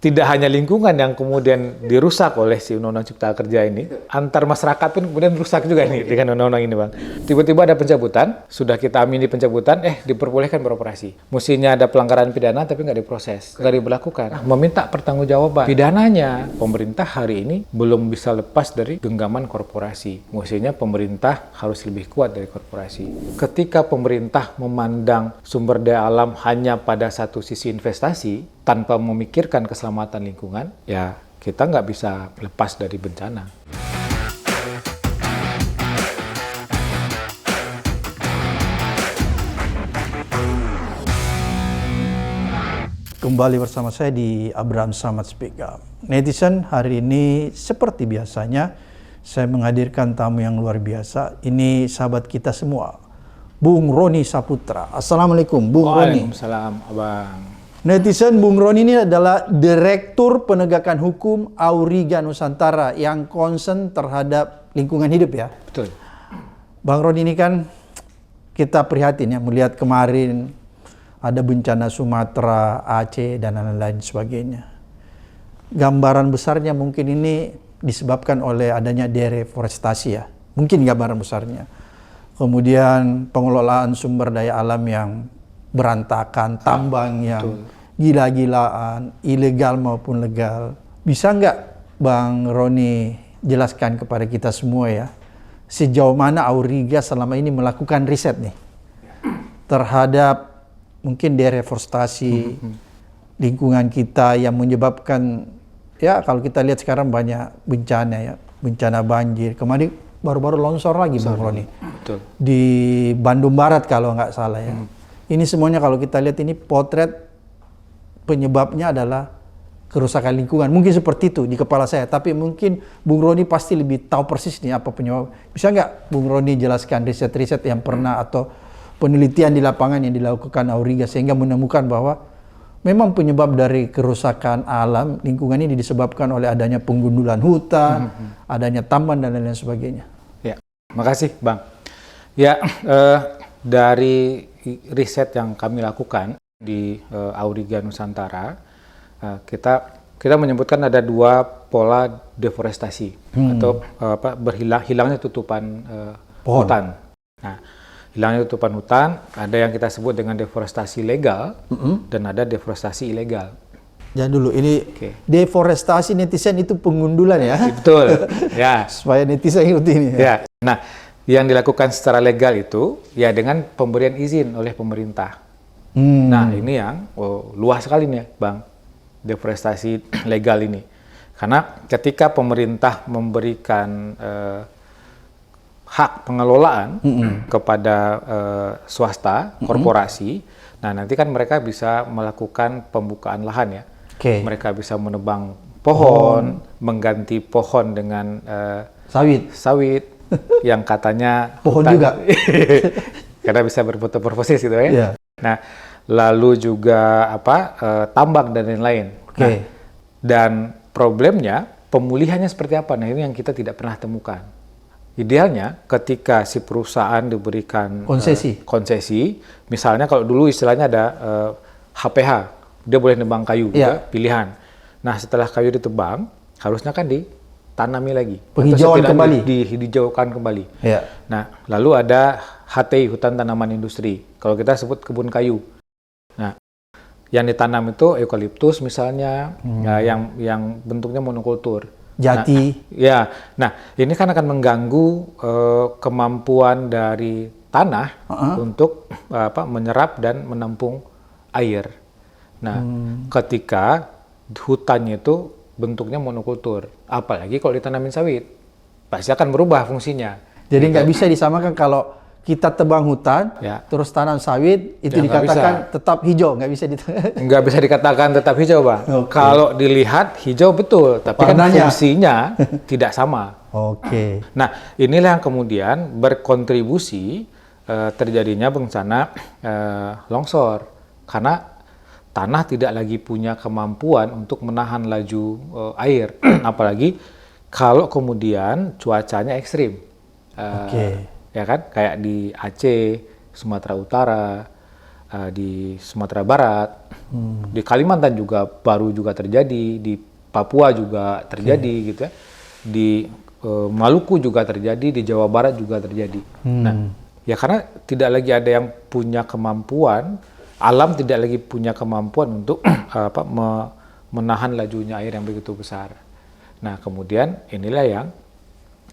tidak hanya lingkungan yang kemudian dirusak oleh si Undang-Undang Cipta Kerja ini, antar masyarakat pun kemudian rusak juga nih dengan undang-undang ini, Bang. Tiba-tiba ada pencabutan, sudah kita amini pencabutan, diperbolehkan beroperasi. Mestinya ada pelanggaran pidana tapi nggak diproses, nggak diberlakukan. Meminta pertanggungjawaban. Pidananya, pemerintah hari ini belum bisa lepas dari genggaman korporasi. Mestinya pemerintah harus lebih kuat dari korporasi. Ketika pemerintah memandang sumber daya alam hanya pada satu sisi investasi, tanpa memikirkan keselamatan lingkungan, ya kita nggak bisa lepas dari bencana. Kembali bersama saya di Abraham Samad Speak Up. Netizen, hari ini seperti biasanya saya menghadirkan tamu yang luar biasa. Ini sahabat kita semua, Bung Roni Saputra. Assalamualaikum, Bung Roni. Waalaikumsalam, Abang. Netizen, Bung Roni ini adalah Direktur Penegakan Hukum Auriga Nusantara yang concern terhadap lingkungan hidup ya. Betul. Bang Roni ini kan kita prihatin ya melihat kemarin ada bencana Sumatera, Aceh, dan lain-lain sebagainya. Gambaran besarnya mungkin ini disebabkan oleh adanya deforestasi ya. Mungkin gambaran besarnya. Kemudian pengelolaan sumber daya alam yang berantakan, tambang yang gila-gilaan, ilegal maupun legal. Bisa nggak Bang Roni jelaskan kepada kita semua ya, sejauh mana Auriga selama ini melakukan riset nih terhadap mungkin deforestasi lingkungan kita yang menyebabkan, ya kalau kita lihat sekarang banyak bencana ya, bencana banjir. Kemarin baru-baru longsor lagi Bang Roni. Betul. Di Bandung Barat kalau nggak salah ya. Ini semuanya kalau kita lihat ini potret penyebabnya adalah kerusakan lingkungan. Mungkin seperti itu di kepala saya. Tapi mungkin Bung Roni pasti lebih tahu persis nih apa penyebab. Bisa nggak Bung Roni jelaskan riset-riset yang pernah atau penelitian di lapangan yang dilakukan Auriga sehingga menemukan bahwa memang penyebab dari kerusakan alam lingkungan ini disebabkan oleh adanya penggundulan hutan, adanya tambang dan lain-lain sebagainya. Ya, makasih Bang. Ya, dari riset yang kami lakukan di Auriga Nusantara, kita menyebutkan ada dua pola deforestasi atau hilangnya tutupan hutan. Nah, hilangnya tutupan hutan, ada yang kita sebut dengan deforestasi legal dan ada deforestasi ilegal. Jangan dulu, ini deforestasi netizen itu pengundulan ya. Betul, ya. Supaya netizen ikut ini. Ya. Nah, yang dilakukan secara legal itu ya dengan pemberian izin oleh pemerintah. Nah, ini yang luas sekali nih Bang, deforestasi legal ini. Karena ketika pemerintah memberikan hak pengelolaan kepada swasta, korporasi, nah nanti kan mereka bisa melakukan pembukaan lahan ya. Mereka bisa menebang pohon, mengganti pohon dengan sawit yang katanya pohon hutan. juga. Karena bisa berfoto-fotosis gitu ya. Nah, lalu juga tambang dan lain-lain. Nah, dan problemnya pemulihannya seperti apa? Nah, ini yang kita tidak pernah temukan. Idealnya ketika si perusahaan diberikan konsesi, misalnya kalau dulu istilahnya ada HPH, dia boleh nebang kayu, pilihan. Nah, setelah kayu ditebang, harusnya kan ditanami lagi. Penghijauan kembali. Dihijaukan kembali. Nah, lalu ada HTI, hutan tanaman industri. Kalau kita sebut kebun kayu. Nah, yang ditanam itu eukaliptus misalnya, yang bentuknya monokultur. Jati. Nah, ini kan akan mengganggu kemampuan dari tanah untuk menyerap dan menampung air. Nah, ketika hutannya itu bentuknya monokultur, apalagi kalau ditanamin sawit, pasti akan berubah fungsinya. Jadi nggak bisa disamakan kalau kita tebang hutan, terus tanam sawit, itu dikatakan tetap hijau, nggak bisa dikatakan tetap hijau, Bang. Kalau dilihat hijau betul, tapi kan fungsinya tidak sama. Nah, inilah yang kemudian berkontribusi terjadinya bencana longsor, karena tanah tidak lagi punya kemampuan untuk menahan laju air, apalagi kalau kemudian cuacanya ekstrim. Ya kan, kayak di Aceh, Sumatera Utara, di Sumatera Barat, di Kalimantan juga baru juga terjadi, di Papua juga terjadi gitu ya, di Maluku juga terjadi, di Jawa Barat juga terjadi. Nah, ya karena tidak lagi ada yang punya kemampuan, alam tidak lagi punya kemampuan untuk menahan lajunya air yang begitu besar. Nah, kemudian inilah yang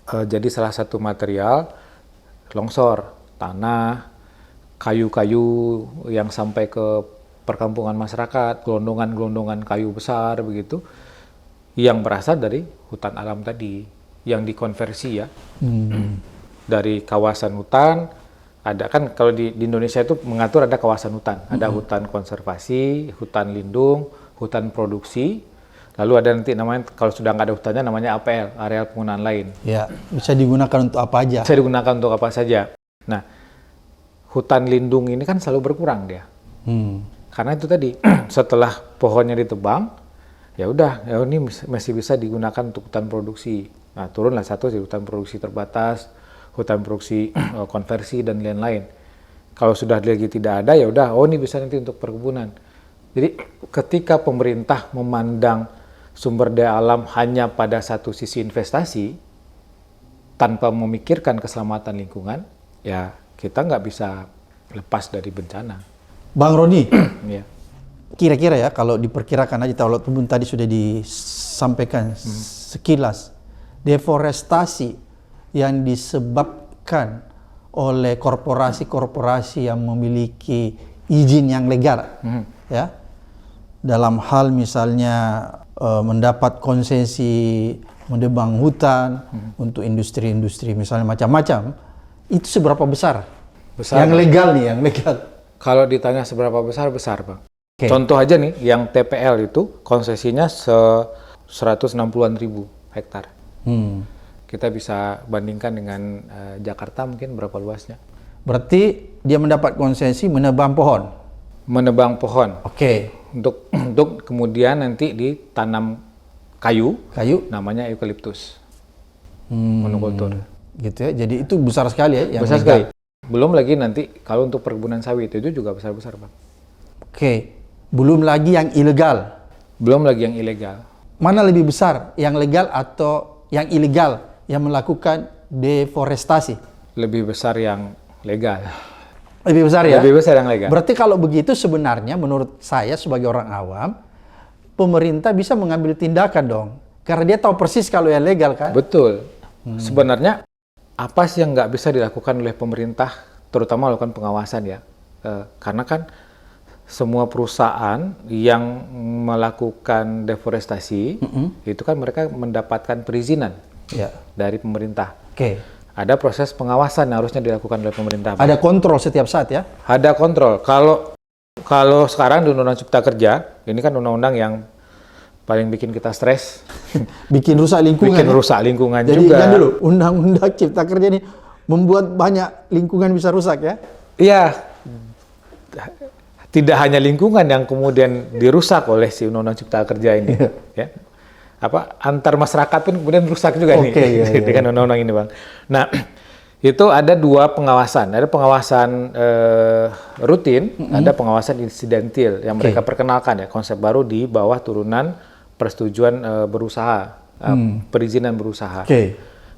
jadi salah satu material longsor, tanah, kayu-kayu yang sampai ke perkampungan masyarakat, gelondongan-gelondongan kayu besar begitu, yang berasal dari hutan alam tadi, yang dikonversi ya. Dari kawasan hutan, ada kan kalau di Indonesia itu mengatur ada kawasan hutan, ada hutan konservasi, hutan lindung, hutan produksi, lalu ada nanti namanya kalau sudah nggak ada hutannya namanya APL, areal penggunaan lain. Ya, bisa digunakan untuk apa aja. Bisa digunakan untuk apa saja. Nah, hutan lindung ini kan selalu berkurang dia. Karena itu tadi setelah pohonnya ditebang, ya udah, ya ini masih bisa digunakan untuk hutan produksi. Nah, turunlah satu di hutan produksi terbatas, hutan produksi konversi dan lain-lain. Kalau sudah lagi tidak ada, ya udah, oh ini bisa nanti untuk perkebunan. Jadi ketika pemerintah memandang sumber daya alam hanya pada satu sisi investasi, tanpa memikirkan keselamatan lingkungan, ya kita nggak bisa lepas dari bencana. Bang Roni, Ya. kira-kira ya kalau diperkirakan aja, walaupun tadi sudah disampaikan sekilas, deforestasi yang disebabkan oleh korporasi-korporasi yang memiliki izin yang legal, ya, dalam hal misalnya mendapat konsesi menebang hutan untuk industri-industri misalnya macam-macam, itu seberapa besar? Besar. Yang legal nih, yang legal. Kalau ditanya seberapa besar, besar Bang. Okay. Contoh aja nih, yang TPL itu konsesinya 160-an ribu hektar. Kita bisa bandingkan dengan Jakarta mungkin berapa luasnya. Berarti dia mendapat konsesi menebang pohon? Menebang pohon. Oke. Untuk kemudian nanti ditanam kayu, namanya eukaliptus, monokultur. Gitu ya. Jadi itu besar sekali ya. Yang Besar legal. sekali. Belum lagi nanti kalau untuk perkebunan sawit itu juga besar-besar Bang. Oke. Belum lagi yang ilegal. Belum lagi yang ilegal. Mana lebih besar, yang legal atau yang ilegal yang melakukan deforestasi? Lebih besar yang legal. Lebih besar ya? Lebih besar yang legal. Berarti kalau begitu sebenarnya menurut saya sebagai orang awam, pemerintah bisa mengambil tindakan dong. Karena dia tahu persis kalau yang legal kan? Betul. Sebenarnya apa sih yang nggak bisa dilakukan oleh pemerintah, terutama melakukan pengawasan ya? Karena kan semua perusahaan yang melakukan deforestasi, itu kan mereka mendapatkan perizinan dari pemerintah. Oke. Ada proses pengawasan yang harusnya dilakukan oleh pemerintah. Ada kontrol setiap saat ya? Ada kontrol. Kalau sekarang di Undang-Undang Cipta Kerja, ini kan undang-undang yang paling bikin kita stres. Bikin rusak lingkungan. Bikin rusak lingkungan Jadi, juga. Jadi dulu, Undang-Undang Cipta Kerja ini membuat banyak lingkungan bisa rusak ya? Iya. Tidak hanya lingkungan yang kemudian dirusak oleh si Undang-Undang Cipta Kerja ini, ya. Antar masyarakat pun kemudian rusak juga nih dengan undang-undang ini, Bang. Nah, itu ada dua pengawasan. Ada pengawasan rutin, ada pengawasan insidentil yang mereka perkenalkan ya, konsep baru di bawah turunan persetujuan berusaha, perizinan berusaha.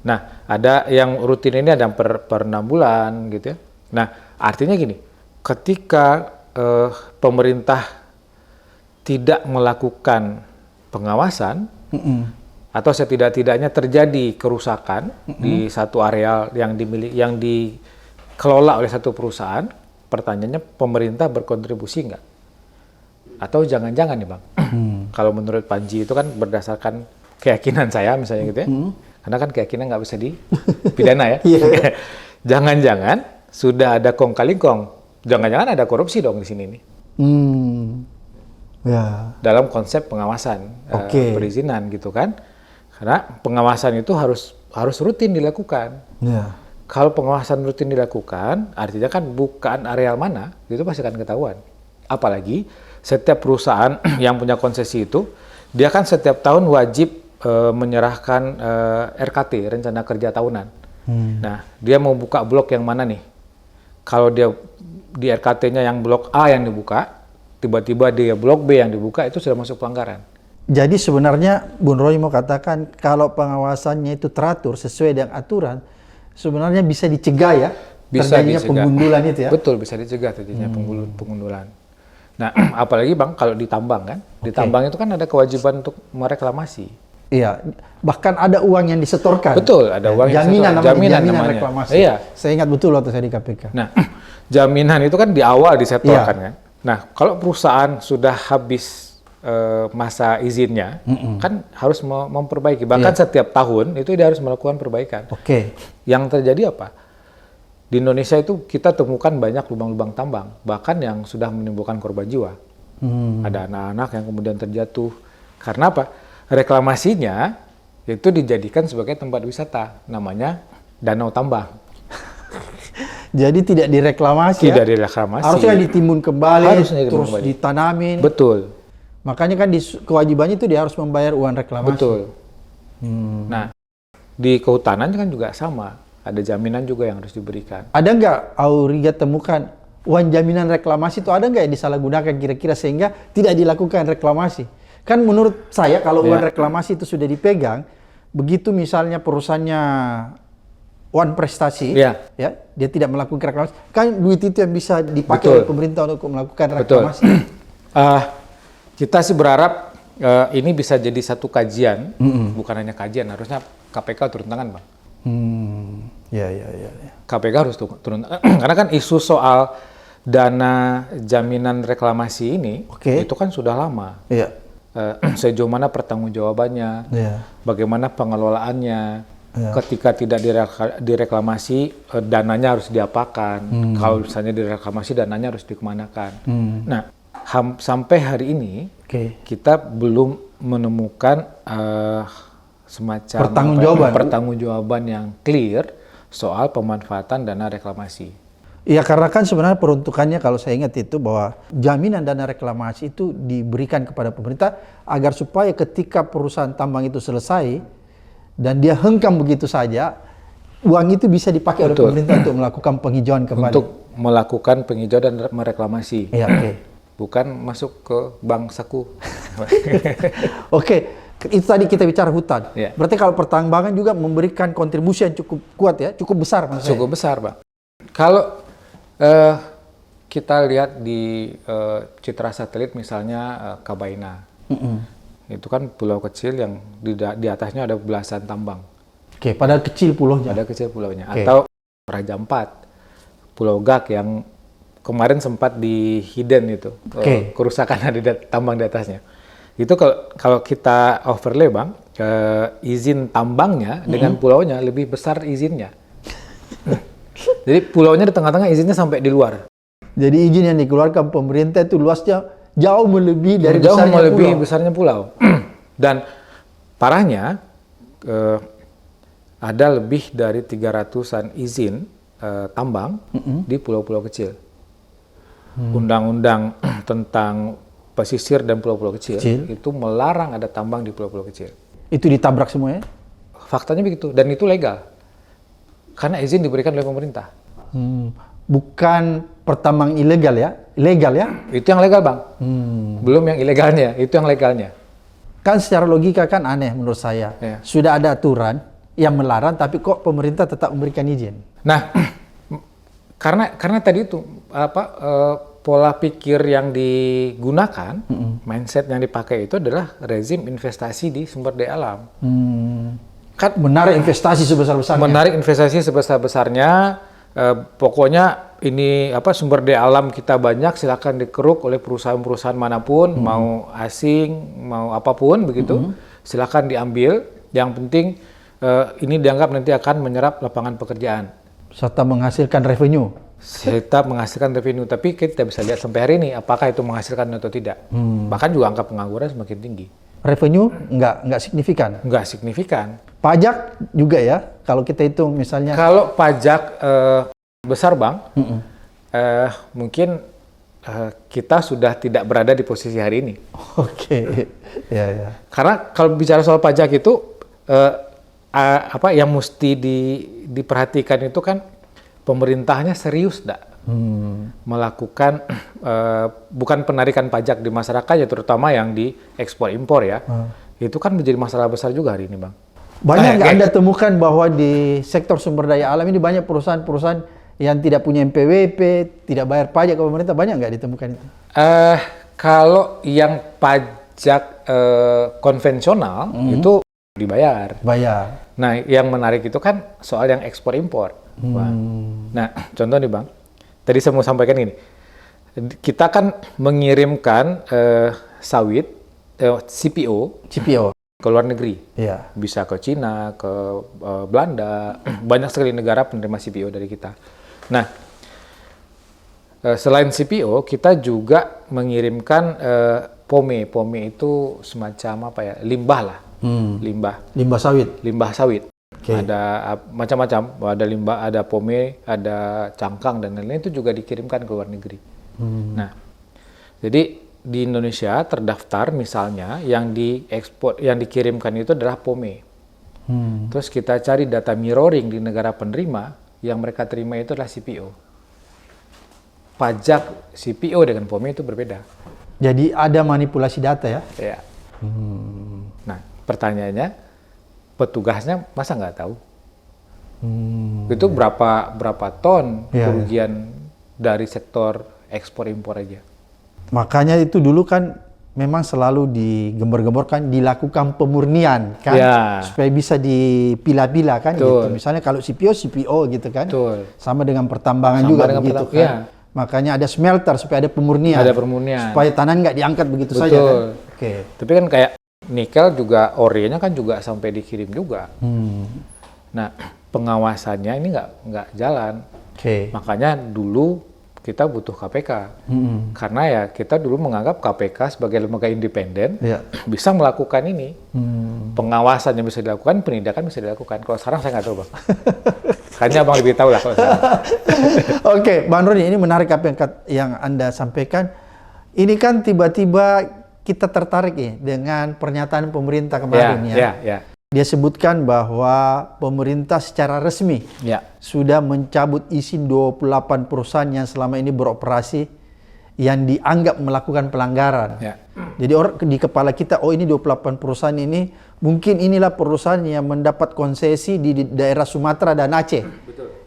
Nah, ada yang rutin ini ada per 6 bulan gitu ya. Nah, artinya gini, ketika pemerintah tidak melakukan pengawasan atau setidak-tidaknya terjadi kerusakan di satu areal yang dikelola oleh satu perusahaan, pertanyaannya pemerintah berkontribusi nggak? Atau jangan-jangan nih Bang, kalau menurut Panji itu kan berdasarkan keyakinan saya misalnya gitu ya, karena kan keyakinan nggak bisa dipidana ya. Jangan-jangan sudah ada kong kali kong, jangan-jangan ada korupsi dong di sini nih. Dalam konsep pengawasan perizinan gitu kan, karena pengawasan itu harus rutin dilakukan. Kalau pengawasan rutin dilakukan, artinya kan bukan areal mana itu pasti akan ketahuan. Apalagi setiap perusahaan yang punya konsesi itu, dia kan setiap tahun wajib menyerahkan RKT, rencana kerja tahunan. Nah, dia mau buka blok yang mana nih? Kalau dia di RKT-nya yang blok A yang dibuka, tiba-tiba di blok B yang dibuka, itu sudah masuk pelanggaran. Jadi sebenarnya Bung Roy mau katakan kalau pengawasannya itu teratur sesuai dengan aturan, sebenarnya bisa dicegah ya Bisa terjadinya dicegah. penggundulan itu ya. Betul, bisa dicegah terjadinya pengundulan. Nah, apalagi Bang, kalau di tambang kan, di tambang itu kan ada kewajiban untuk mereklamasi. Iya, bahkan ada uang yang disetorkan. Betul, ada uang yang jaminan disetor. namanya, jaminan namanya. reklamasi. Iya. Saya ingat betul waktu saya di KPK. Nah, jaminan itu kan di awal disetorkan kan. Nah, kalau perusahaan sudah habis masa izinnya, kan harus memperbaiki. Bahkan setiap tahun itu dia harus melakukan perbaikan. Oke. Yang terjadi apa? Di Indonesia itu kita temukan banyak lubang-lubang tambang, bahkan yang sudah menimbulkan korban jiwa. Ada anak-anak yang kemudian terjatuh. Karena apa? Reklamasinya itu dijadikan sebagai tempat wisata, namanya Danau Tambang. Jadi tidak direklamasi Tidak ya? direklamasi. Harusnya ditimbun kembali, Harusnya ditimbun terus kembali. ditanamin. Betul, Makanya kan kewajibannya itu dia harus membayar uang reklamasi. betul. Nah, di kehutanan kan juga sama. Ada jaminan juga yang harus diberikan. Ada nggak Auriga temukan uang jaminan reklamasi itu ada nggak yang disalahgunakan kira-kira sehingga tidak dilakukan reklamasi? Kan menurut saya kalau uang reklamasi itu sudah dipegang, begitu misalnya perusahaannya One Prestasi, ya dia tidak melakukan reklamasi, kan duit itu yang bisa dipakai oleh pemerintah untuk melakukan reklamasi. Kita sih berharap ini bisa jadi satu kajian, bukan hanya kajian, harusnya KPK turun tangan, Bang. Ya. KPK harus turun tangan, karena kan isu soal dana jaminan reklamasi ini, itu kan sudah lama. Iya. Sejauh mana pertanggungjawabannya, bagaimana pengelolaannya, ketika tidak direklamasi, dananya harus diapakan, kalau misalnya direklamasi, dananya harus dikemanakan. Nah, sampai hari ini, kita belum menemukan semacam pertanggungjawaban yang clear soal pemanfaatan dana reklamasi. Iya, karena kan sebenarnya peruntukannya kalau saya ingat itu bahwa jaminan dana reklamasi itu diberikan kepada pemerintah agar supaya ketika perusahaan tambang itu selesai dan dia hengkang begitu saja, uang itu bisa dipakai oleh pemerintah untuk melakukan penghijauan kembali. Untuk melakukan penghijauan dan mereklamasi. Iya, bukan masuk ke bank saku. Itu tadi kita bicara hutan. Berarti kalau pertambangan juga memberikan kontribusi yang cukup kuat ya, cukup besar. Cukup besar, Pak. Kalau kita lihat di citra satelit misalnya Kabaina, itu kan pulau kecil yang di atasnya ada belasan tambang. Padahal kecil pulaunya. Atau Raja Ampat, Pulau Gak yang kemarin sempat di hidden itu, kerusakan ada tambang di atasnya. Itu kalau kita overlay, Bang, izin tambangnya dengan pulaunya lebih besar izinnya. Jadi pulaunya di tengah-tengah, izinnya sampai di luar. Jadi izin yang dikeluarkan pemerintah itu luasnya jauh melebihi dari besarnya pulau. Dan parahnya ada lebih dari 300-an izin tambang di pulau-pulau kecil. Undang-undang tentang pesisir dan pulau-pulau kecil itu melarang ada tambang di pulau-pulau kecil. Itu ditabrak semuanya? Faktanya begitu, dan itu legal. Karena izin diberikan oleh pemerintah. Bukan pertambang ilegal ya? Legal ya? Itu yang legal, Bang. Belum yang ilegalnya, itu yang legalnya. Kan secara logika kan aneh menurut saya. Sudah ada aturan yang melarang, tapi kok pemerintah tetap memberikan izin? Nah, karena tadi itu pola pikir yang digunakan, mindset yang dipakai itu adalah rezim investasi di sumber daya alam. Kan menarik investasi sebesar-besarnya. Pokoknya ini sumber daya alam kita banyak, silakan dikeruk oleh perusahaan-perusahaan manapun, mau asing, mau apapun begitu, silakan diambil. Yang penting ini dianggap nanti akan menyerap lapangan pekerjaan. Serta menghasilkan revenue. Tapi kita bisa lihat sampai hari ini apakah itu menghasilkan atau tidak. Bahkan juga angka pengangguran semakin tinggi. Revenue nggak signifikan? Nggak signifikan. Pajak juga ya, kalau kita hitung misalnya. Kalau pajak besar, Bang, mungkin kita sudah tidak berada di posisi hari ini. Ya. Karena kalau bicara soal pajak itu, yang mesti diperhatikan itu kan pemerintahnya serius nggak melakukan bukan penarikan pajak di masyarakat ya, terutama yang di ekspor impor ya. Itu kan menjadi masalah besar juga hari ini, Bang. Banyak nggak Anda temukan bahwa di sektor sumber daya alam ini banyak perusahaan-perusahaan yang tidak punya NPWP, tidak bayar pajak ke pemerintah, banyak nggak ditemukan itu? Kalau yang pajak konvensional itu dibayar. Bayar. Nah, yang menarik itu kan soal yang ekspor impor. Nah, contoh nih, Bang. Tadi saya mau sampaikan ini. Kita kan mengirimkan sawit CPO ke luar negeri. Iya. Bisa ke Cina, ke Belanda, banyak sekali negara penerima CPO dari kita. Nah, selain CPO, kita juga mengirimkan POME. POME itu semacam apa ya? Limbah lah. Limbah sawit. Limbah sawit. Okay. Ada macam-macam. Ada limbah, ada POME, ada cangkang dan lain-lain, itu juga dikirimkan ke luar negeri. Nah, jadi di Indonesia terdaftar misalnya yang diekspor, yang dikirimkan itu adalah POME. Terus kita cari data mirroring di negara penerima, yang mereka terima itu adalah CPO. Pajak CPO dengan POME itu berbeda. Jadi ada manipulasi data ya? Ya. Nah, pertanyaannya, petugasnya masa nggak tahu? Itu berapa ton kerugian dari sektor ekspor impor aja. Makanya itu dulu kan memang selalu digembar-gemborkan dilakukan pemurnian kan, supaya bisa dipilah-pilah kan gitu. Misalnya kalau CPO gitu kan. Sama dengan pertambangan juga begitu kan. Makanya ada smelter supaya ada pemurnian. Supaya tanah nggak diangkat begitu saja kan. Tapi kan kayak nikel juga orenya kan juga sampai dikirim juga. Nah, pengawasannya ini nggak jalan. Makanya dulu kita butuh KPK. Karena ya kita dulu menganggap KPK sebagai lembaga independen bisa melakukan ini. Pengawasannya bisa dilakukan, penindakan bisa dilakukan. Kalau sekarang saya nggak tahu, Bang. Kayaknya Abang lebih tahu lah kalau sekarang. Oke, Bang Roni, ini menarik apa yang Anda sampaikan. Ini kan tiba-tiba kita tertarik ya dengan pernyataan pemerintah kemarin ya. Dia sebutkan bahwa pemerintah secara resmi sudah mencabut izin 28 perusahaan yang selama ini beroperasi yang dianggap melakukan pelanggaran. Jadi di kepala kita, oh ini 28 perusahaan ini, mungkin inilah perusahaan yang mendapat konsesi di daerah Sumatera dan Aceh.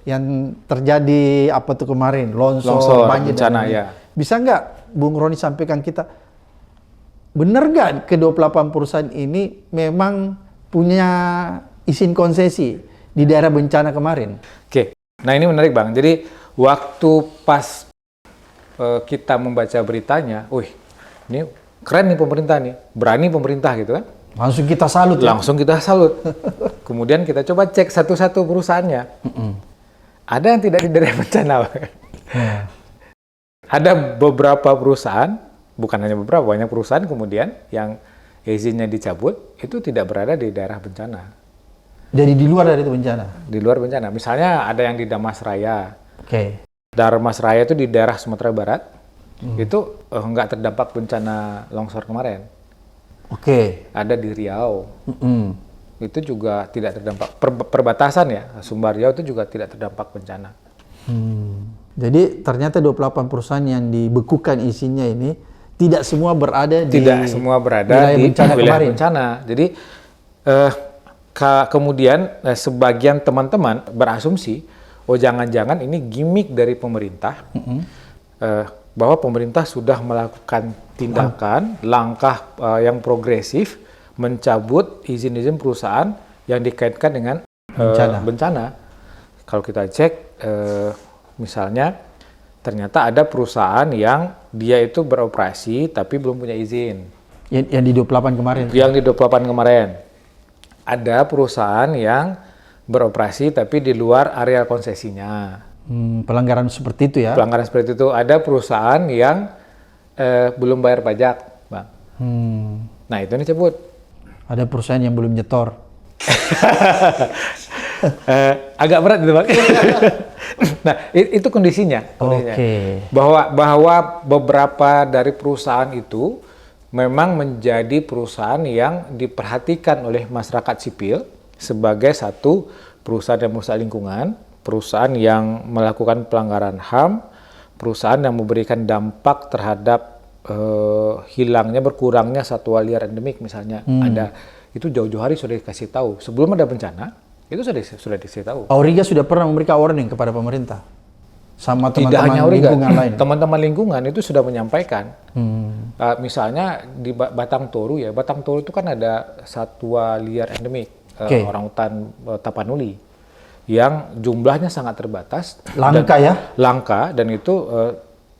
Yang terjadi apa tuh kemarin, longsor banjir, bencana Bisa nggak Bung Roni sampaikan kita, benar nggak ke-28 perusahaan ini memang punya izin konsesi di daerah bencana kemarin? Nah ini menarik, Bang. Jadi waktu pas kita membaca beritanya, ini keren nih pemerintah nih, berani pemerintah gitu kan? Langsung kita salut. Kemudian kita coba cek satu-satu perusahaannya. Ada yang tidak di daerah bencana, Bang. Ada beberapa perusahaan, bukan hanya beberapa, banyak perusahaan kemudian yang izinnya dicabut, itu tidak berada di daerah bencana. Jadi di luar dari itu bencana? Di luar bencana. Misalnya ada yang di Damasraya. Damasraya itu di daerah Sumatera Barat. Itu nggak terdampak bencana longsor kemarin. Ada di Riau. Itu juga tidak terdampak. Perbatasan ya, Sumbar Riau itu juga tidak terdampak bencana. Jadi ternyata 28 perusahaan yang dibekukan izinnya ini tidak semua berada di wilayah bencana. Jadi kemudian sebagian teman-teman berasumsi, jangan-jangan ini gimmick dari pemerintah, bahwa pemerintah sudah melakukan tindakan, langkah yang progresif, mencabut izin-izin perusahaan yang dikaitkan dengan bencana. Kalau kita cek, misalnya, ternyata ada perusahaan yang dia itu beroperasi tapi belum punya izin. Yang di 28 kemarin? Yang di 28 kemarin. Ada perusahaan yang beroperasi tapi di luar area konsesinya. Pelanggaran seperti itu ya? Pelanggaran seperti itu. Ada perusahaan yang belum bayar pajak, Bang. Nah, itu dicabut. Ada perusahaan yang belum nyetor. Agak berat itu, Bang. Nah, itu kondisinya. Bahwa beberapa dari perusahaan itu memang menjadi perusahaan yang diperhatikan oleh masyarakat sipil sebagai satu perusahaan yang merusak lingkungan, perusahaan yang melakukan pelanggaran HAM, perusahaan yang memberikan dampak terhadap hilangnya, berkurangnya satwa liar endemik misalnya ada, itu jauh-jauh hari sudah dikasih tahu sebelum ada bencana, itu sudah dikasih tahu. Auriga sudah pernah memberikan warning kepada pemerintah sama Tidak teman-teman hanya Auriga, lingkungan lain. teman-teman lingkungan itu sudah menyampaikan. Misalnya di Batang Toru ya, Batang Toru itu kan ada satwa liar endemik, orangutan Tapanuli, yang jumlahnya sangat terbatas, langka dan itu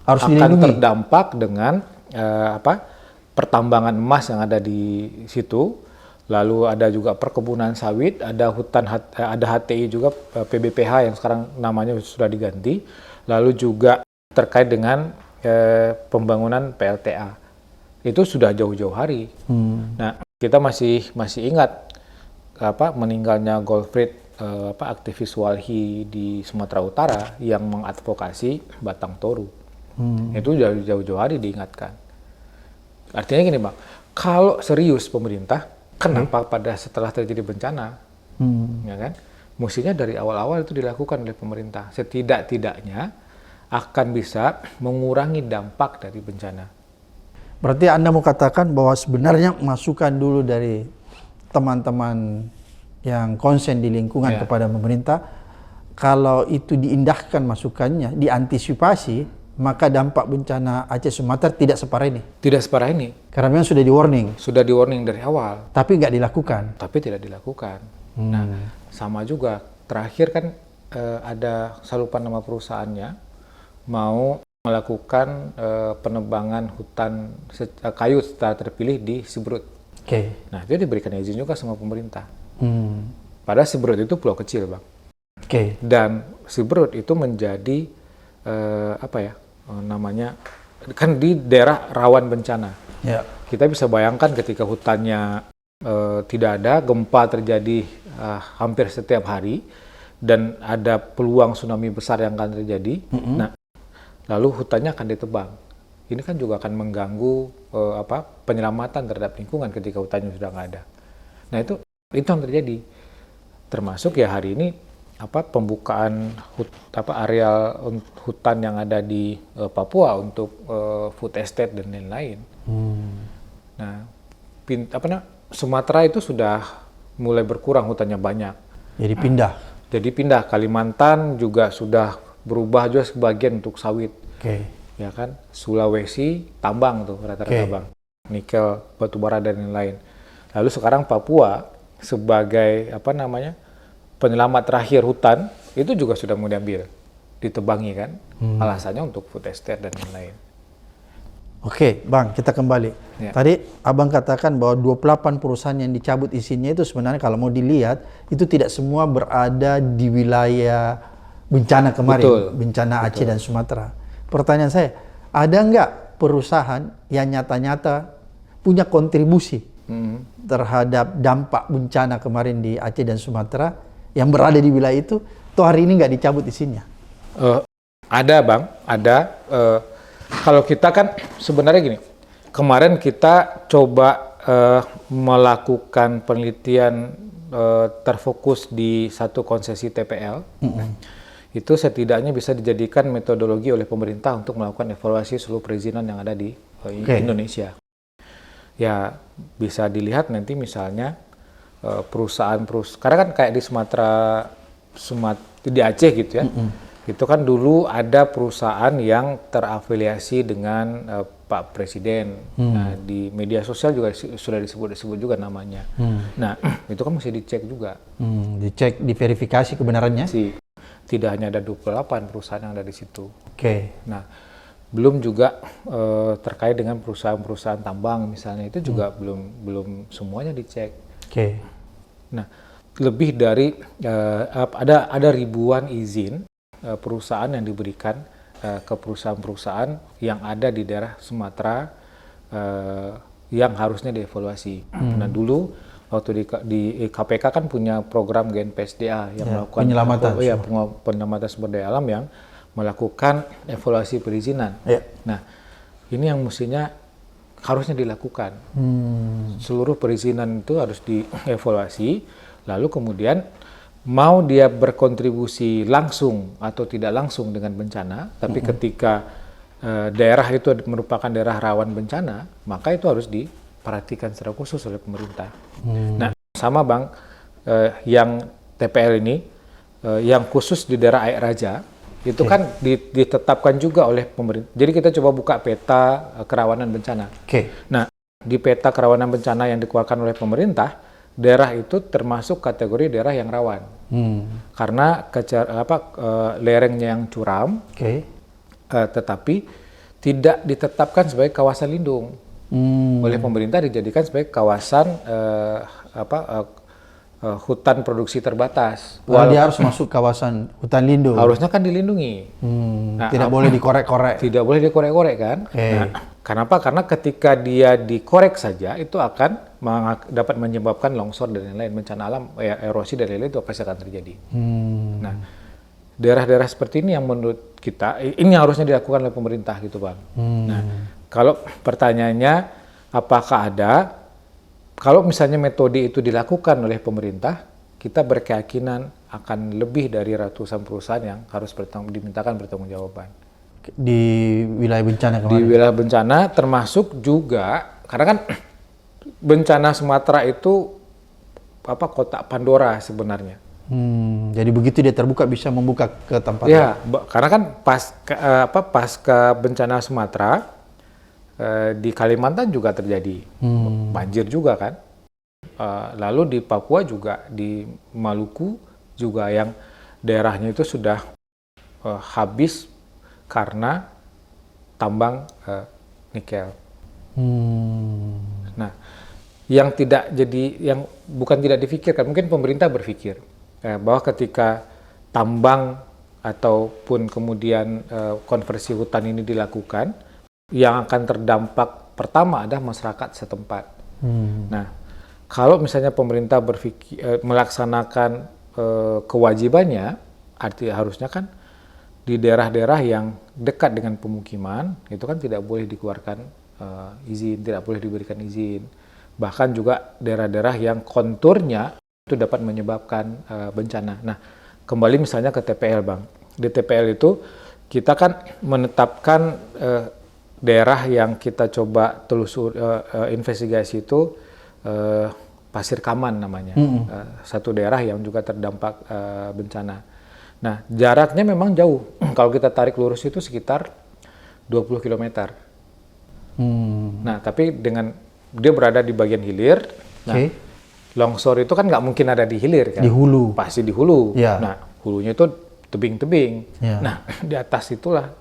harus akan dilindungi. terdampak dengan pertambangan emas yang ada di situ. Lalu ada juga perkebunan sawit, ada hutan, ada HTI juga, PBPH yang sekarang namanya sudah diganti. Lalu juga terkait dengan pembangunan PLTA. Itu sudah jauh-jauh hari. Nah, kita masih ingat meninggalnya Goldfried, aktivis Walhi di Sumatera Utara yang mengadvokasi Batang Toru. Itu jauh-jauh hari diingatkan. Artinya gini Bang, kalau serius pemerintah, kenapa pada setelah terjadi bencana, ya kan? Mestinya dari awal-awal itu dilakukan oleh pemerintah. Setidak-tidaknya akan bisa mengurangi dampak dari bencana. Berarti Anda mau katakan bahwa sebenarnya masukan dulu dari teman-teman yang konsen di lingkungan kepada pemerintah, kalau itu diindahkan masukannya, diantisipasi, maka dampak bencana Aceh Sumatera tidak separah ini. Tidak separah ini. Karena memang sudah di-warning. Sudah di-warning dari awal. Tapi nggak dilakukan. Tapi tidak dilakukan. Nah, sama juga. Terakhir kan ada, saya lupa nama perusahaannya, mau melakukan penebangan hutan kayu secara terpilih di Siberut. Nah, itu diberikan izin juga sama pemerintah. Padahal Siberut itu pulau kecil, Bang. Dan Siberut itu menjadi namanya kan di daerah rawan bencana. Kita bisa bayangkan ketika hutannya tidak ada, gempa terjadi hampir setiap hari dan ada peluang tsunami besar yang akan terjadi. Nah, lalu hutannya akan ditebang. Ini kan juga akan mengganggu penyelamatan terhadap lingkungan ketika hutannya sudah nggak ada. Nah, itu yang terjadi. Termasuk ya hari ini pembukaan areal hutan yang ada di Papua untuk food estate dan lain-lain. Nah, Sumatera itu sudah mulai berkurang hutannya banyak. Jadi pindah. Kalimantan juga sudah berubah juga sebagian untuk sawit. Ya kan? Sulawesi tambang tuh rata-rata Bang. Nikel, batu bara dan lain-lain. Lalu sekarang Papua sebagai penyelamat terakhir hutan itu juga sudah mau diambil, ditebangi kan, alasannya untuk food estate dan lain-lain. Oke, Bang, kita kembali. Tadi Abang katakan bahwa 28 perusahaan yang dicabut izinnya itu sebenarnya kalau mau dilihat itu tidak semua berada di wilayah bencana kemarin, bencana Aceh dan Sumatera. Pertanyaan saya, ada nggak perusahaan yang nyata-nyata punya kontribusi terhadap dampak bencana kemarin di Aceh dan Sumatera yang berada di wilayah itu, toh hari ini nggak dicabut izinnya? Ada Bang, ada. Kalau kita kan sebenarnya gini, kemarin kita coba melakukan penelitian terfokus di satu konsesi TPL. Itu setidaknya bisa dijadikan metodologi oleh pemerintah untuk melakukan evaluasi seluruh perizinan yang ada di Indonesia. Ya bisa dilihat nanti misalnya perusahaan-perusahaan, karena kan kayak di Sumatera di Aceh gitu ya, itu kan dulu ada perusahaan yang terafiliasi dengan Pak Presiden. Nah, di media sosial juga sudah disebut juga namanya. Nah, itu kan mesti dicek juga. Dicek, diverifikasi kebenarannya? Tidak hanya ada 28 perusahaan yang ada di situ. Nah, belum juga terkait dengan perusahaan-perusahaan tambang misalnya, itu juga belum semuanya dicek. Nah, lebih dari ada ribuan izin perusahaan yang diberikan ke perusahaan-perusahaan yang ada di daerah Sumatera yang harusnya dievaluasi. Nah, dulu waktu di KPK kan punya program GNPSDA yang melakukan penyelamatan sumber daya alam yang melakukan evaluasi perizinan. Nah, ini yang mestinya harusnya dilakukan. Seluruh perizinan itu harus dievaluasi, lalu kemudian mau dia berkontribusi langsung atau tidak langsung dengan bencana, tapi ketika daerah itu merupakan daerah rawan bencana, maka itu harus diperhatikan secara khusus oleh pemerintah. Nah, sama Bang, yang TPL ini, yang khusus di daerah Air Raja, itu kan ditetapkan juga oleh pemerintah. Jadi kita coba buka peta kerawanan bencana. Nah, di peta kerawanan bencana yang dikeluarkan oleh pemerintah, daerah itu termasuk kategori daerah yang rawan. Karena lerengnya yang curam, tetapi tidak ditetapkan sebagai kawasan lindung oleh pemerintah, dijadikan sebagai kawasan hutan produksi terbatas. Dia harus masuk kawasan hutan lindung. Harusnya kan dilindungi. Nah, tidak boleh dikorek-korek. Tidak boleh dikorek-korek kan. Nah, kenapa? Karena ketika dia dikorek saja, itu akan dapat menyebabkan longsor dan lain-lain, bencana alam, erosi dan lain-lain itu pasti akan terjadi. Nah, daerah-daerah seperti ini yang menurut kita, ini harusnya dilakukan oleh pemerintah gitu Bang. Nah, kalau pertanyaannya apakah ada, kalau misalnya metode itu dilakukan oleh pemerintah, kita berkeyakinan akan lebih dari ratusan perusahaan yang harus dimintakan pertanggungjawaban. Di wilayah bencana kemarin? Di wilayah bencana termasuk juga, karena kan bencana Sumatera itu kotak Pandora sebenarnya. Jadi begitu dia terbuka bisa membuka ke tempat. Ya, karena kan pasca bencana Sumatera, di Kalimantan juga terjadi banjir juga kan. Lalu di Papua juga, di Maluku juga yang daerahnya itu sudah habis karena tambang nikel. Nah, yang bukan tidak dipikirkan, mungkin pemerintah berpikir bahwa ketika tambang ataupun kemudian konversi hutan ini dilakukan, yang akan terdampak pertama adalah masyarakat setempat. Nah, kalau misalnya pemerintah melaksanakan kewajibannya, artinya harusnya kan di daerah-daerah yang dekat dengan pemukiman, itu kan tidak boleh dikeluarkan izin, tidak boleh diberikan izin. Bahkan juga daerah-daerah yang konturnya itu dapat menyebabkan bencana. Nah, kembali misalnya ke TPL Bang. Di TPL itu kita kan menetapkan daerah yang kita coba investigasi itu Pasir Kaman namanya, satu daerah yang juga terdampak bencana. Nah, jaraknya memang jauh. Kalau kita tarik lurus itu sekitar 20 km. Nah, tapi dengan dia berada di bagian hilir, nah, longsor itu kan nggak mungkin ada di hilir kan? Di hulu. Pasti di hulu. Ya. Nah, hulunya itu tebing-tebing. Ya. Nah, di atas itulah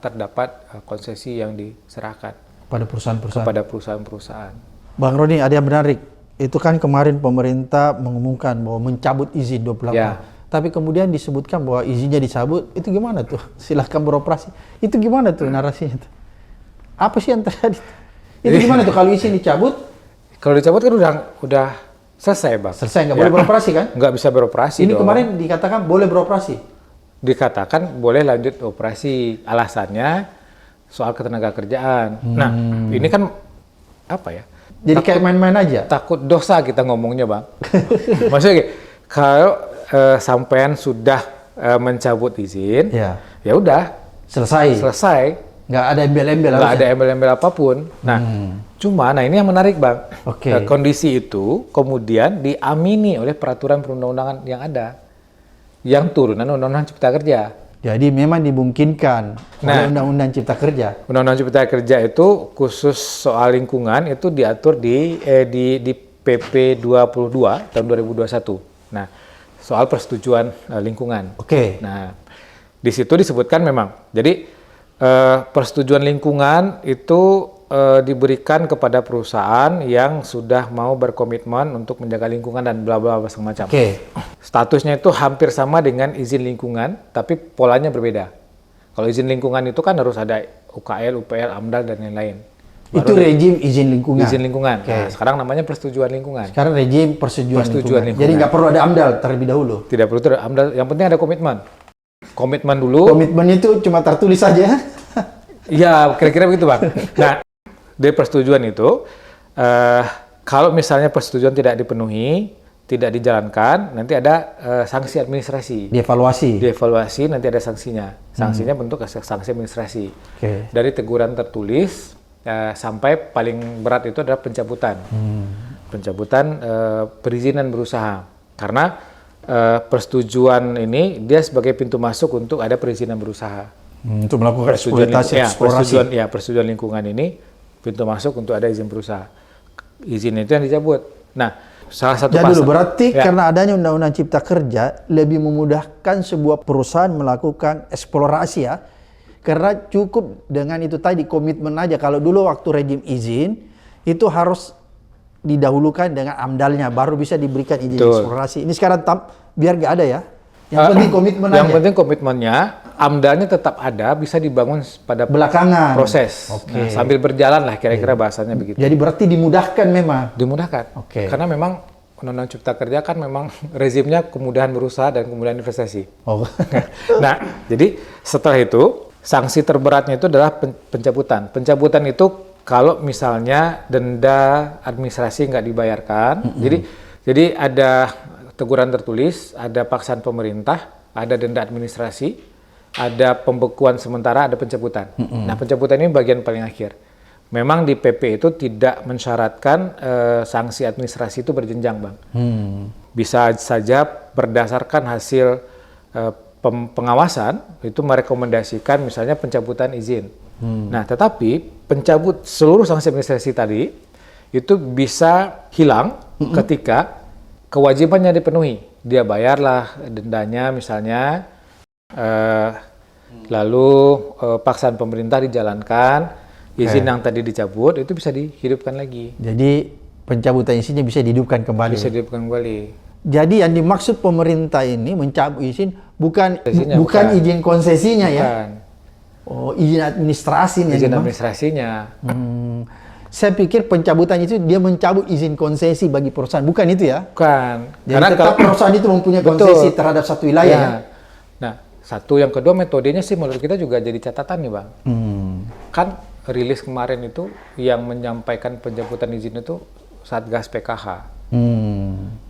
terdapat konsesi yang diserahkan pada perusahaan-perusahaan. kepada perusahaan-perusahaan. Bang Roni, ada yang menarik. Itu kan kemarin pemerintah mengumumkan bahwa mencabut izin 28. Ya. Tapi kemudian disebutkan bahwa izinnya dicabut. Itu gimana tuh? Silahkan beroperasi. Itu gimana tuh narasinya tuh? Apa sih yang terjadi? Itu gimana tuh kalau izin dicabut? Kalau dicabut kan udah selesai Bang. Selesai, nggak boleh beroperasi kan? Nggak bisa beroperasi Ini dong. kemarin dikatakan boleh beroperasi. Dikatakan boleh lanjut operasi, alasannya soal ketenagakerjaan. Nah, ini kan apa ya? Jadi kayak main-main aja. Takut dosa kita ngomongnya Bang. Maksudnya kalau sampean sudah mencabut izin, ya udah selesai. Nggak ada embel-embel. Nggak ada embel-embel apapun. Nah, nah ini yang menarik Bang. Kondisi itu kemudian diamini oleh peraturan perundang-undangan yang ada, yang turunan Undang-Undang Cipta Kerja. Jadi memang dimungkinkan oleh Undang-Undang Cipta Kerja. Undang-Undang Cipta Kerja itu khusus soal lingkungan itu diatur di PP 22 tahun 2021. Nah, soal persetujuan lingkungan. Nah, di situ disebutkan memang. Jadi persetujuan lingkungan itu diberikan kepada perusahaan yang sudah mau berkomitmen untuk menjaga lingkungan dan bla bla bla semacam. Statusnya itu hampir sama dengan izin lingkungan, tapi polanya berbeda. Kalau izin lingkungan itu kan harus ada UKL, UPL, AMDAL dan lain-lain. Itu rejim izin lingkungan. Izin lingkungan. Nah, sekarang namanya persetujuan lingkungan. Sekarang rejim persetujuan lingkungan. Jadi nggak perlu ada AMDAL terlebih dahulu. Tidak perlu ada AMDAL. Yang penting ada komitmen. Komitmen dulu. Komitmen itu cuma tertulis saja. Iya, kira-kira begitu Bang. Nah, dari persetujuan itu, kalau misalnya persetujuan tidak dipenuhi, tidak dijalankan, nanti ada sanksi administrasi. Dievaluasi, nanti ada sanksinya. Sanksinya bentuk sanksi administrasi. Dari teguran tertulis sampai paling berat itu adalah pencabutan. Pencabutan perizinan berusaha. Karena persetujuan ini dia sebagai pintu masuk untuk ada perizinan berusaha. Untuk melakukan eksploitasi, eksplorasi. Persetujuan lingkungan ini pintu masuk untuk ada izin berusaha. Izin itu yang dicabut. Nah, salah satu jadi dulu berarti karena adanya Undang-Undang Cipta Kerja lebih memudahkan sebuah perusahaan melakukan eksplorasi ya. Karena cukup dengan itu tadi komitmen aja. Kalau dulu waktu rejim izin itu harus didahulukan dengan AMDAL-nya baru bisa diberikan izin eksplorasi. Ini sekarang biar nggak ada ya. Yang penting komitmen aja. Yang penting komitmennya, AMDAL-nya tetap ada, bisa dibangun pada belakangan proses. Nah, sambil berjalan lah kira-kira bahasanya begitu. Jadi berarti dimudahkan memang. Dimudahkan. Karena memang Undang-Undang Cipta Kerja kan memang rezimnya kemudahan berusaha dan kemudahan investasi. Nah, jadi setelah itu sanksi terberatnya itu adalah pencabutan. Pencabutan itu kalau misalnya denda administrasi nggak dibayarkan, jadi ada teguran tertulis, ada paksaan pemerintah, ada denda administrasi, ada pembekuan sementara, ada pencabutan. Nah, pencabutan ini bagian paling akhir. Memang di PP itu tidak mensyaratkan sanksi administrasi itu berjenjang, Bang. Bisa saja berdasarkan hasil pengawasan itu merekomendasikan misalnya pencabutan izin. Nah, tetapi pencabut seluruh sanksi administrasi tadi itu bisa hilang ketika kewajibannya dipenuhi. Dia bayarlah dendanya misalnya, lalu paksaan pemerintah dijalankan, izin yang tadi dicabut itu bisa dihidupkan lagi. Jadi pencabutan izinnya bisa dihidupkan kembali. Bisa dihidupkan kembali. Jadi yang dimaksud pemerintah ini mencabut izin bukan izin konsesinya ya. Oh, izin administrasi nih. Izin administrasinya. Saya pikir pencabutan itu dia mencabut izin konsesi bagi perusahaan, bukan itu ya? Bukan. Jadi karena tetap perusahaan itu mempunyai konsesi terhadap satu wilayah ya. Nah, satu yang kedua metodenya sih menurut kita juga jadi catatan nih, Bang. Kan rilis kemarin itu yang menyampaikan pencabutan izin itu Satgas PKH.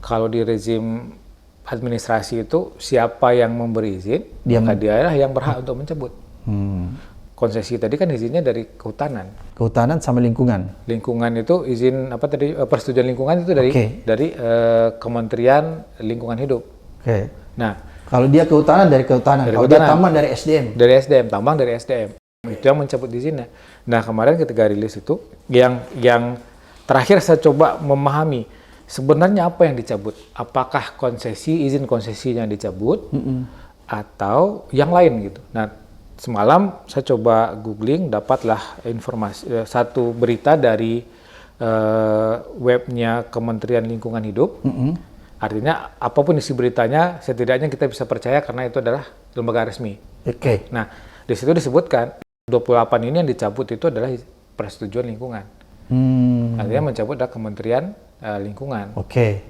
Kalau di rezim administrasi itu siapa yang memberi izin, maka dialah yang berhak untuk mencabut. Konsesi tadi kan izinnya dari kehutanan. Kehutanan sama lingkungan. Lingkungan itu izin apa tadi persetujuan lingkungan itu dari Kementerian Lingkungan Hidup. Nah, kalau dia kehutanan dari kehutanan, kalau dia tambang dari SDM. Dari SDM, tambang dari SDM. Itu yang mencabut izinnya. Nah, kemarin ketika rilis itu yang terakhir saya coba memahami sebenarnya apa yang dicabut. Apakah izin konsesinya yang dicabut atau yang lain gitu. Nah, semalam saya coba googling, dapatlah informasi satu berita dari webnya Kementerian Lingkungan Hidup. Artinya apapun isi beritanya, setidaknya kita bisa percaya karena itu adalah lembaga resmi. Nah, di situ disebutkan 28 ini yang dicabut itu adalah persetujuan lingkungan. Artinya mencabut adalah Kementerian Lingkungan.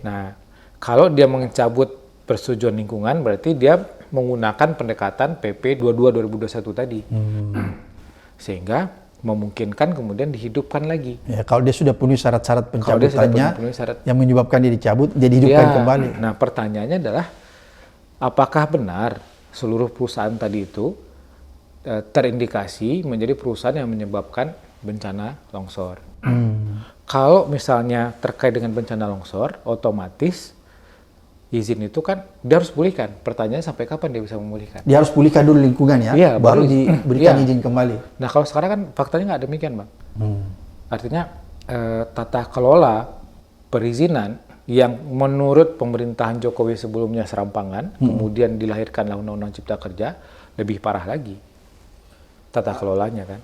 Nah, kalau dia mencabut persetujuan lingkungan, berarti dia menggunakan pendekatan PP 22/2021 tadi. Sehingga memungkinkan kemudian dihidupkan lagi. Ya, kalau dia sudah penuhi syarat-syarat pencabutannya yang menyebabkan dia dicabut, dia dihidupkan kembali. Nah, pertanyaannya adalah apakah benar seluruh perusahaan tadi itu terindikasi menjadi perusahaan yang menyebabkan bencana longsor? Kalau misalnya terkait dengan bencana longsor, otomatis izin itu kan dia harus pulihkan. Pertanyaannya sampai kapan dia bisa memulihkan? Dia harus pulihkan dulu lingkungan ya, baru diberikan izin kembali. Nah, kalau sekarang kan faktanya nggak demikian, Bang. Artinya tata kelola perizinan yang menurut pemerintahan Jokowi sebelumnya serampangan, kemudian dilahirkanlah Undang-Undang Cipta Kerja, lebih parah lagi tata kelolanya kan.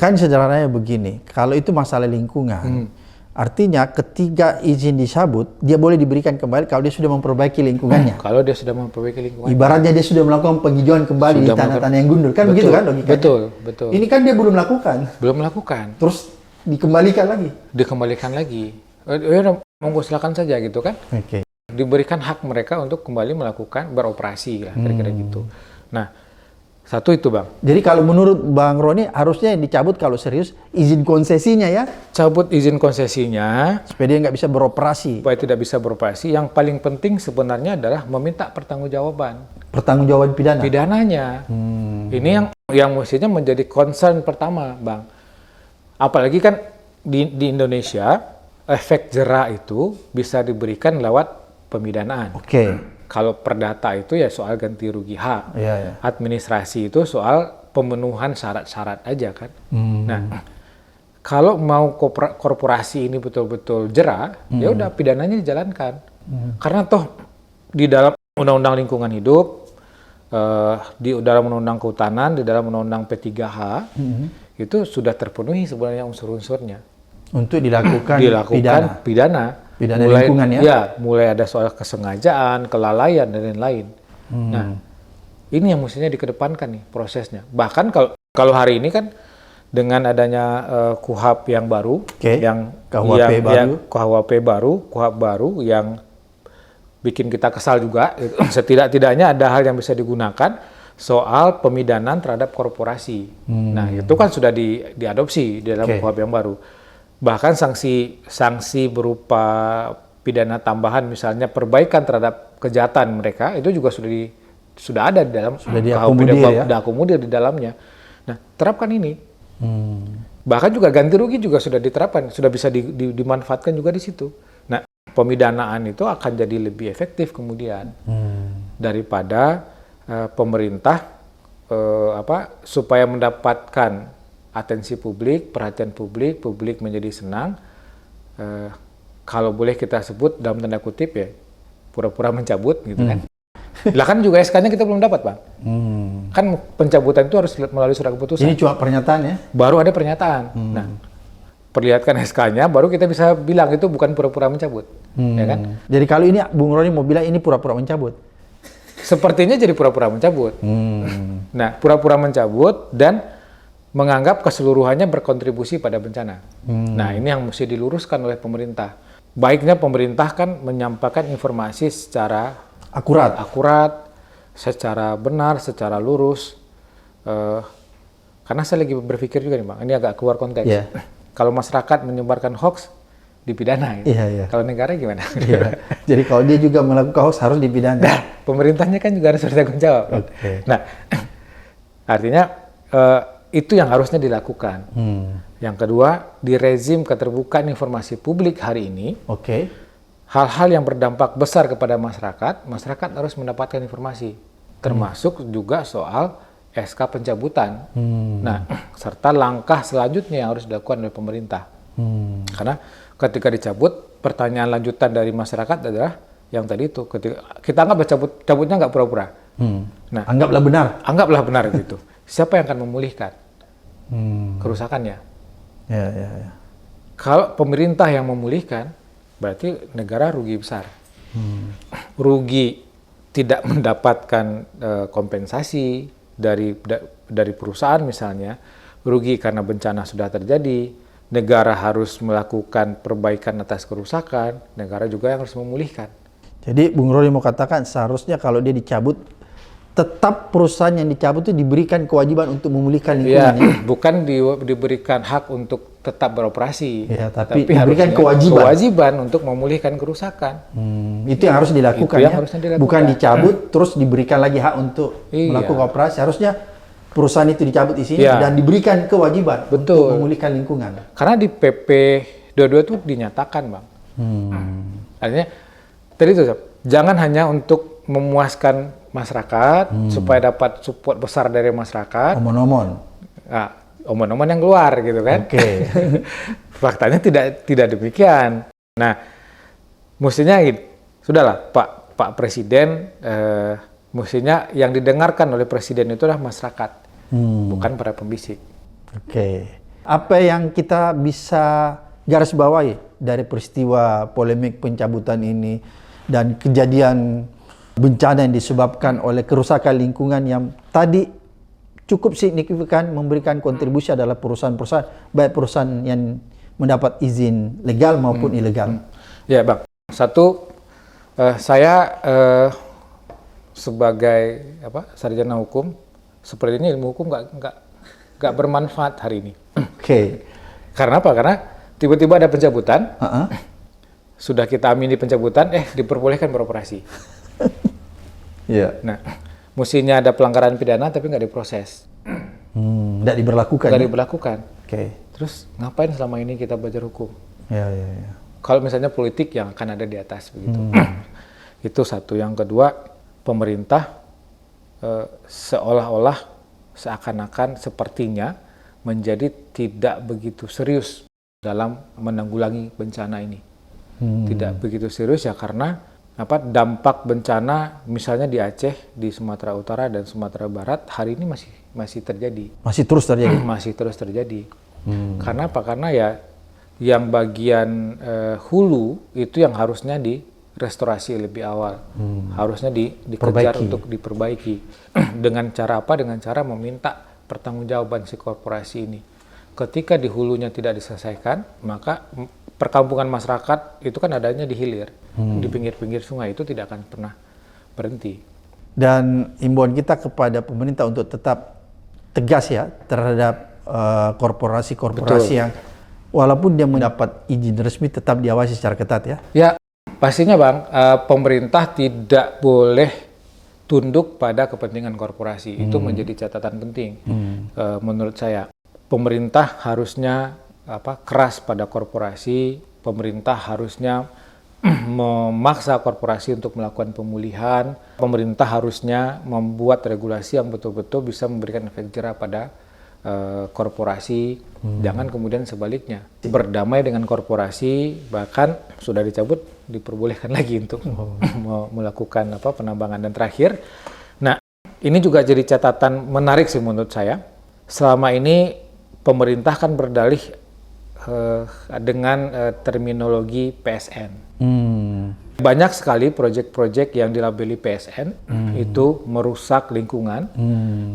Kan sederhananya begini, kalau itu masalah lingkungan, artinya ketika izin dicabut, dia boleh diberikan kembali kalau dia sudah memperbaiki lingkungannya. Kalau dia sudah memperbaiki lingkungan. Ibaratnya dia sudah melakukan penghijauan kembali di tanah-tanah yang gundul. Kan begitu kan logikanya? Betul. Ini kan dia belum melakukan. Belum melakukan. Terus dikembalikan lagi. Dikembalikan lagi. Ya monggo silakan saja gitu kan. Diberikan hak mereka untuk kembali melakukan beroperasi lah kira-kira gitu. Nah, Satu itu Bang. Jadi kalau menurut Bang Roni harusnya yang dicabut kalau serius izin konsesinya ya, Cabut izin konsesinya supaya dia nggak bisa beroperasi. supaya tidak bisa beroperasi. Yang paling penting sebenarnya adalah meminta pertanggungjawaban Pertanggungjawaban pidana. pidananya. Ini yang mestinya menjadi concern pertama, Bang. Apalagi kan di Indonesia efek jera itu bisa diberikan lewat pemidanaan. Oke. Kalau perdata itu ya soal ganti rugi hak. Iya, iya. Administrasi itu soal pemenuhan syarat-syarat aja kan. Nah, kalau mau korporasi ini betul-betul jera, ya udah pidananya dijalankan. Karena toh di dalam Undang-Undang Lingkungan Hidup, di dalam Undang-Undang Kehutanan, di dalam Undang-Undang P3H, itu sudah terpenuhi sebenarnya unsur-unsurnya. Untuk dilakukan Pidana mulai, lingkungan ya? Ya, mulai ada soal kesengajaan, kelalaian dan lain-lain. Nah, ini yang mestinya dikedepankan nih prosesnya. Bahkan kalau hari ini kan dengan adanya KUHP yang baru, yang KUHP baru yang bikin kita kesal juga. Setidak-tidaknya ada hal yang bisa digunakan soal pemidanaan terhadap korporasi. Nah, itu kan sudah diadopsi di dalam KUHP yang baru. Bahkan sanksi berupa pidana tambahan, misalnya perbaikan terhadap kejahatan mereka, itu juga sudah ada di dalam diakomodir di dalamnya. Nah, terapkan ini. Bahkan juga ganti rugi juga sudah diterapkan, sudah bisa dimanfaatkan juga di situ. Nah, pemidanaan itu akan jadi lebih efektif kemudian daripada pemerintah supaya mendapatkan atensi publik, perhatian publik menjadi senang. Kalau boleh kita sebut dalam tanda kutip ya, pura-pura mencabut gitu kan. Lah kan juga SK-nya kita belum dapat, Bang. Kan pencabutan itu harus melalui surat keputusan. Ini cuma pernyataan ya? Baru ada pernyataan. Nah, perlihatkan SK-nya, baru kita bisa bilang itu bukan pura-pura mencabut. Ya kan? Jadi kalau ini Bung Roni mau bilang ini pura-pura mencabut? Sepertinya jadi pura-pura mencabut. Nah, pura-pura mencabut dan menganggap keseluruhannya berkontribusi pada bencana. Nah, ini yang mesti diluruskan oleh pemerintah. Baiknya pemerintah kan menyampaikan informasi secara akurat, secara benar, secara lurus. Karena saya lagi berpikir juga nih Bang, ini agak keluar konteks. Yeah. Kalau masyarakat menyebarkan hoax, dipidana. Gitu. Yeah. Kalau negara gimana? Yeah. Jadi kalau dia juga melakukan hoax harus dipidana. Nah, pemerintahnya kan juga harus bertanggung jawab. Okay. Nah, artinya itu yang harusnya dilakukan. Yang kedua, di rezim keterbukaan informasi publik hari ini, hal-hal yang berdampak besar kepada masyarakat harus mendapatkan informasi, termasuk juga soal SK pencabutan. Nah, serta langkah selanjutnya yang harus dilakukan oleh pemerintah. Karena ketika dicabut, pertanyaan lanjutan dari masyarakat adalah yang tadi itu, ketika kita anggap cabutnya nggak pura-pura. Nah, anggaplah benar gitu. Siapa yang akan memulihkan kerusakannya? Ya. Kalau pemerintah yang memulihkan, berarti negara rugi besar. Rugi tidak mendapatkan kompensasi dari perusahaan misalnya, rugi karena bencana sudah terjadi, negara harus melakukan perbaikan atas kerusakan, negara juga yang harus memulihkan. Jadi Bung Roni mau katakan seharusnya kalau dia dicabut, tetap perusahaan yang dicabut itu diberikan kewajiban untuk memulihkan lingkungan. Ya, bukan diberikan hak untuk tetap beroperasi, ya, tapi diberikan kewajiban untuk memulihkan kerusakan. Itu yang harus dilakukan, bukan dicabut terus diberikan lagi hak untuk melakukan operasi. Harusnya perusahaan itu dicabut di sini dan diberikan kewajiban untuk memulihkan lingkungan. Karena di PP 22 itu dinyatakan, Bang. Artinya tadi itu jangan hanya untuk memuaskan masyarakat supaya dapat support besar dari masyarakat. Omon-omon yang keluar gitu kan. Faktanya tidak demikian. Nah, mestinya sudahlah Pak Presiden, mestinya yang didengarkan oleh Presiden itu adalah masyarakat, bukan para pembisik. Apa yang kita bisa garis bawahi dari peristiwa polemik pencabutan ini dan kejadian bencana yang disebabkan oleh kerusakan lingkungan yang tadi cukup signifikan memberikan kontribusi adalah perusahaan-perusahaan, baik perusahaan yang mendapat izin legal maupun ilegal. Ya Bang, satu saya sebagai sarjana hukum sepertinya ilmu hukum nggak bermanfaat hari ini. Oke. Karena apa? Karena tiba-tiba ada pencabutan, Heeh. sudah kita amini pencabutan, diperbolehkan beroperasi. Iya. Nah, mestinya ada pelanggaran pidana tapi nggak diproses, Nggak diberlakukan. nggak Ya? diberlakukan. Oke. Terus ngapain selama ini kita belajar hukum? Ya, ya, ya. Kalau misalnya politik yang akan ada di atas begitu. Itu satu. Yang kedua, pemerintah seolah-olah seakan-akan sepertinya menjadi tidak begitu serius dalam menanggulangi bencana ini. Tidak begitu serius ya karena dampak bencana misalnya di Aceh, di Sumatera Utara dan Sumatera Barat hari ini masih terjadi. Masih terus terjadi. Masih terus terjadi. Karena apa? Karena ya yang bagian hulu itu yang harusnya direstorasi lebih awal, harusnya dikejar untuk diperbaiki. Dengan cara apa? Dengan cara meminta pertanggungjawaban si korporasi ini. Ketika di hulunya tidak diselesaikan, maka perkampungan masyarakat itu kan adanya di hilir, di pinggir-pinggir sungai itu tidak akan pernah berhenti. Dan himbauan kita kepada pemerintah untuk tetap tegas ya terhadap korporasi-korporasi yang walaupun dia mendapat izin resmi tetap diawasi secara ketat ya. Ya, pastinya Bang, pemerintah tidak boleh tunduk pada kepentingan korporasi. Itu menjadi catatan penting menurut saya. Pemerintah harusnya keras pada korporasi, pemerintah harusnya memaksa korporasi untuk melakukan pemulihan, pemerintah harusnya membuat regulasi yang betul-betul bisa memberikan efek jerah pada korporasi, jangan kemudian sebaliknya berdamai dengan korporasi, bahkan sudah dicabut diperbolehkan lagi untuk melakukan penambangan. Dan terakhir, nah ini juga jadi catatan menarik sih menurut saya. Selama ini pemerintah kan berdalih dengan terminologi PSN. Banyak sekali proyek-proyek yang dilabeli PSN itu merusak lingkungan,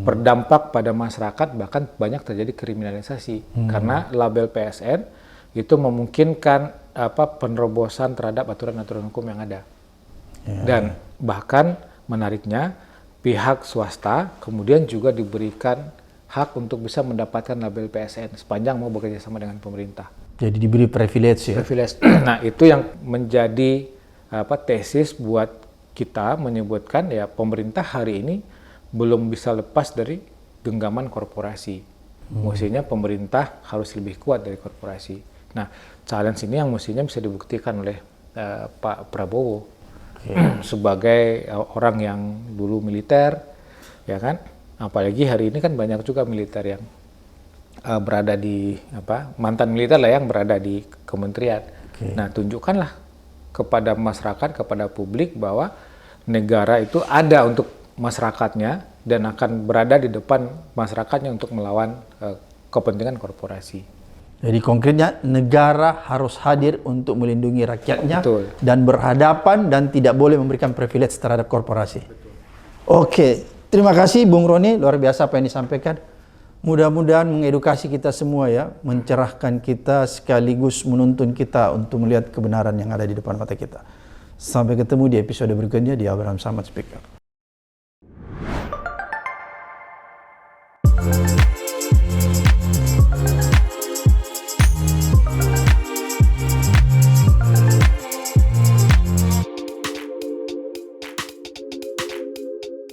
berdampak pada masyarakat, bahkan banyak terjadi kriminalisasi karena label PSN itu memungkinkan penerobosan terhadap aturan-aturan hukum yang ada. Dan bahkan menariknya pihak swasta kemudian juga diberikan hak untuk bisa mendapatkan label PSN sepanjang mau bekerja sama dengan pemerintah. Jadi diberi privilege ya. Privilege. Nah, itu yang menjadi tesis buat kita menyebutkan ya pemerintah hari ini belum bisa lepas dari genggaman korporasi. Mestinya pemerintah harus lebih kuat dari korporasi. Nah, challenge ini yang mestinya bisa dibuktikan oleh Pak Prabowo sebagai orang yang dulu militer, ya kan? Apalagi hari ini kan banyak juga militer yang berada di mantan militer lah yang berada di kementerian. Nah, tunjukkanlah kepada masyarakat, kepada publik bahwa negara itu ada untuk masyarakatnya dan akan berada di depan masyarakatnya untuk melawan kepentingan korporasi. Jadi konkretnya negara harus hadir untuk melindungi rakyatnya. Betul. Dan berhadapan dan tidak boleh memberikan privilege terhadap korporasi. Betul. Oke, terima kasih Bung Roni, luar biasa apa yang disampaikan. Mudah-mudahan mengedukasi kita semua ya, mencerahkan kita sekaligus menuntun kita untuk melihat kebenaran yang ada di depan mata kita. Sampai ketemu di episode berikutnya di Abraham Samad Speaker.